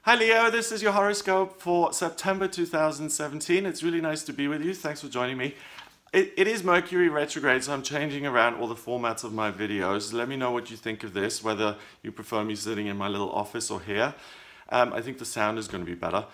Hi Leo, this is your horoscope for September 2017. It's really nice to be with you. Thanks for joining me. It is Mercury retrograde, so I'm changing around all the formats of my videos. Let me know what you think of this, whether you prefer me sitting in my little office or here. I think the sound is going to be better.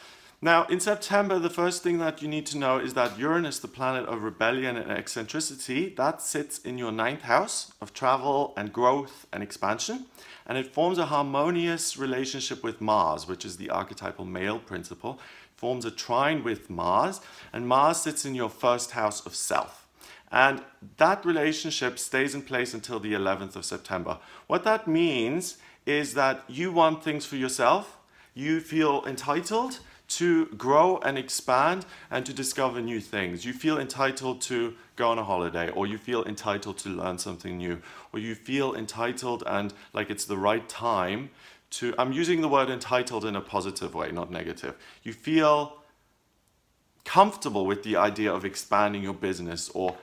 Now, in September, the first thing that you need to know is that Uranus, the planet of rebellion and eccentricity, that sits in your 9th house of travel and growth and expansion. And it forms a harmonious relationship with Mars, which is the archetypal male principle. It forms a trine with Mars, and Mars sits in your 1st house of self. And that relationship stays in place until the 11th of September. What that means is that you want things for yourself, you feel entitled to grow and expand and to discover new things. You feel entitled to go on a holiday, or you feel entitled to learn something new, or you feel entitled and like it's the right time to, I'm using the word entitled in a positive way, not negative. You feel comfortable with the idea of expanding your business or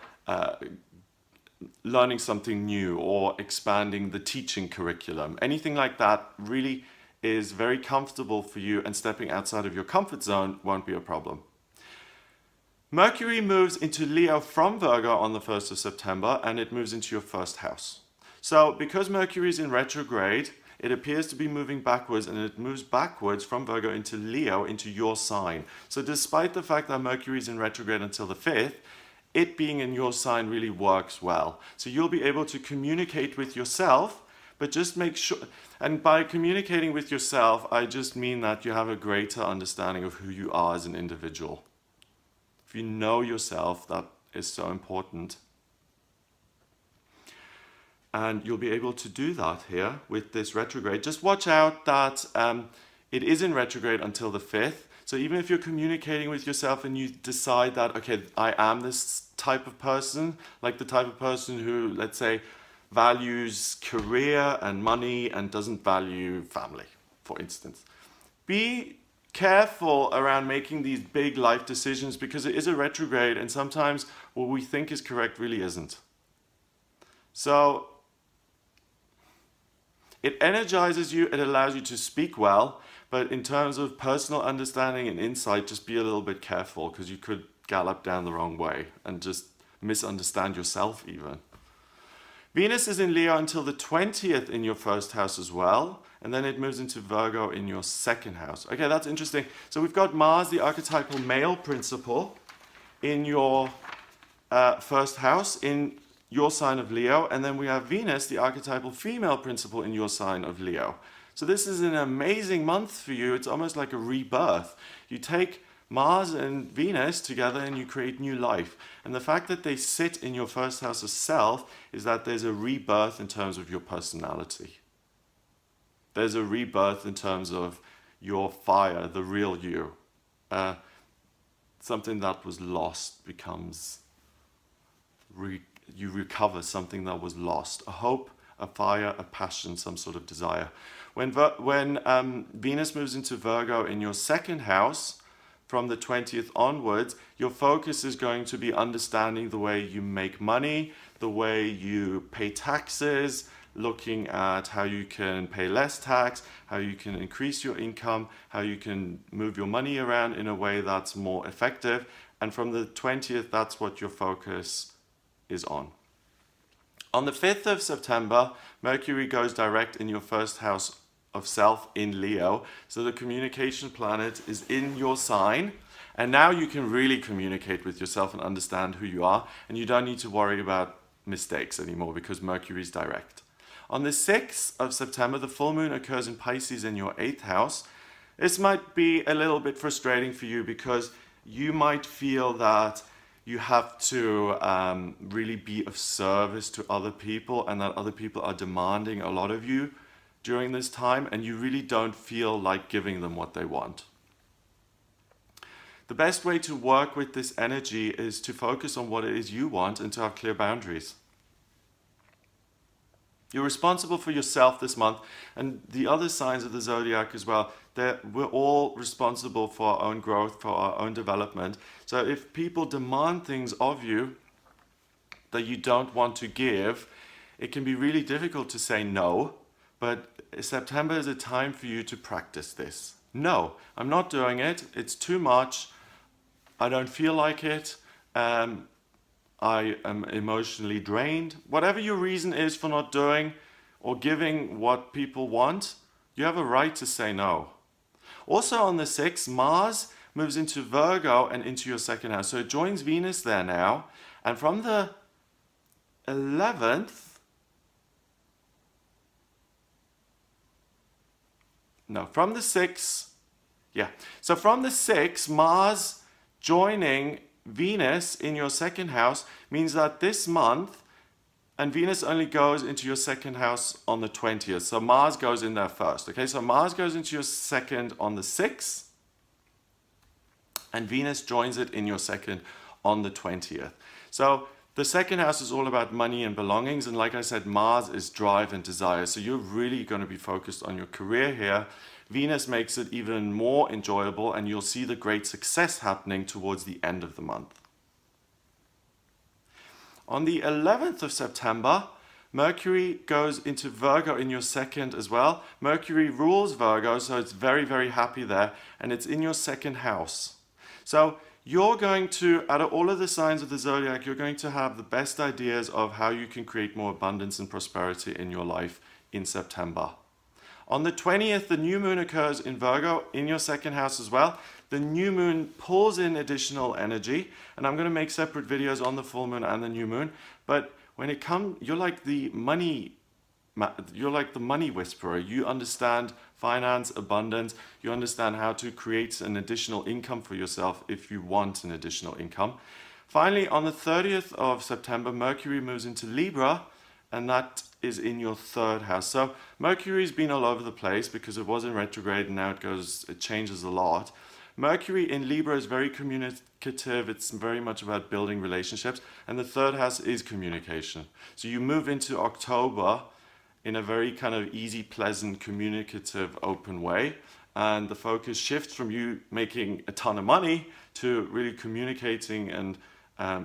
learning something new or expanding the teaching curriculum. Anything like that really is very comfortable for you, and stepping outside of your comfort zone won't be a problem. Mercury moves into Leo from Virgo on the 1st of September, and it moves into your 1st house. So because Mercury is in retrograde, it appears to be moving backwards, and it moves backwards from Virgo into Leo, into your sign. So despite the fact that Mercury is in retrograde until the 5th, it being in your sign really works well. So you'll be able to communicate with yourself, but just make sure, and by communicating with yourself, I just mean that you have a greater understanding of who you are as an individual. If you know yourself, that is so important. And you'll be able to do that here with this retrograde. Just watch out that it is in retrograde until the 5th. So even if you're communicating with yourself and you decide that, okay, I am this type of person, like the type of person who, let's say, values career and money and doesn't value family, for instance. Be careful around making these big life decisions, because it is a retrograde and sometimes what we think is correct really isn't. So it energizes you, it allows you to speak well, but in terms of personal understanding and insight, just be a little bit careful, because you could gallop down the wrong way and just misunderstand yourself even. Venus is in Leo until the 20th in your 1st house as well, and then it moves into Virgo in your 2nd house. Okay, that's interesting. So we've got Mars, the archetypal male principle, in your 1st house, in your sign of Leo, and then we have Venus, the archetypal female principle, in your sign of Leo. So this is an amazing month for you. It's almost like a rebirth. You take Mars and Venus together and you create new life. And the fact that they sit in your 1st house of self is that there's a rebirth in terms of your personality. There's a rebirth in terms of your fire, the real you. Something that was lost becomes, you recover something that was lost. A hope, a fire, a passion, some sort of desire. When Venus moves into Virgo in your 2nd house, from the 20th onwards, your focus is going to be understanding the way you make money, the way you pay taxes, looking at how you can pay less tax, how you can increase your income, how you can move your money around in a way that's more effective. And from the 20th, that's what your focus is on. On the 5th of September, Mercury goes direct in your 1st house of self in Leo, so the communication planet is in your sign, and now you can really communicate with yourself and understand who you are, and you don't need to worry about mistakes anymore because Mercury is direct. On the 6th of September, the full moon occurs in Pisces in your 8th house. This might be a little bit frustrating for you because you might feel that you have to really be of service to other people, and that other people are demanding a lot of you during this time, and you really don't feel like giving them what they want. The best way to work with this energy is to focus on what it is you want and to have clear boundaries. You're responsible for yourself this month, and the other signs of the zodiac as well. We're all responsible for our own growth, for our own development. So if people demand things of you that you don't want to give, it can be really difficult to say no. But September is a time for you to practice this. no, I'm not doing it. It's too much. I don't feel like it. I am emotionally drained. Whatever your reason is for not doing or giving what people want, you have a right to say no. Also on the 6th, Mars moves into Virgo and into your second house. So it joins Venus there now. And from the 11th, no, from the 6th, yeah. So from the 6th, Mars joining Venus in your second house means that this month, and Venus only goes into your second house on the 20th. So Mars goes in there first. Okay, so Mars goes into your second on the 6th, and Venus joins it in your second on the 20th. So the second house is all about money and belongings. And like I said, Mars is drive and desire. So you're really going to be focused on your career here. Venus makes it even more enjoyable, and you'll see the great success happening towards the end of the month. On the 11th of September, Mercury goes into Virgo in your second as well. Mercury rules Virgo, so it's very, very happy there, and it's in your second house. So you're going to, out of all of the signs of the zodiac, you're going to have the best ideas of how you can create more abundance and prosperity in your life in September. On the 20th, the new moon occurs in Virgo in your second house as well. The new moon pulls in additional energy, and I'm going to make separate videos on the full moon and the new moon. But when it comes, you're like the money whisperer. You understand finance, abundance. You understand how to create an additional income for yourself if you want an additional income. Finally, on the 30th of September, Mercury moves into Libra, and that is in your third house. So Mercury's been all over the place because it was in retrograde and now it changes a lot. Mercury in Libra is very communicative. It's very much about building relationships, and the third house is communication. So you move into October in a very kind of easy, pleasant, communicative, open way, and the focus shifts from you making a ton of money to really communicating and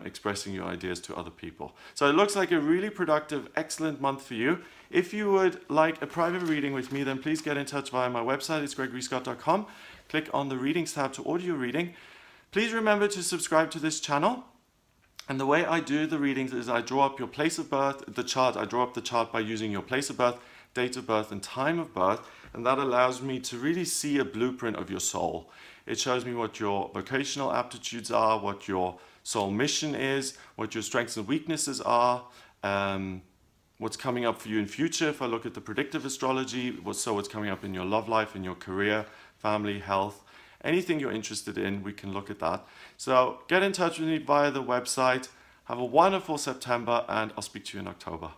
expressing your ideas to other people. So it looks like a really productive, excellent month for you. If you would like a private reading with me, then please get in touch via my website. It's gregoryscott.com. Click on the readings tab to order your reading. Please remember to subscribe to this channel. And the way I do the readings is I draw up your place of birth, the chart. I draw up the chart by using your place of birth, date of birth, and time of birth. And that allows me to really see a blueprint of your soul. It shows me what your vocational aptitudes are, what your soul mission is, what your strengths and weaknesses are, what's coming up for you in future. If I look at the predictive astrology, what's coming up in your love life, in your career, family, health, anything you're interested in, we can look at that. So get in touch with me via the website. Have a wonderful September, and I'll speak to you in October.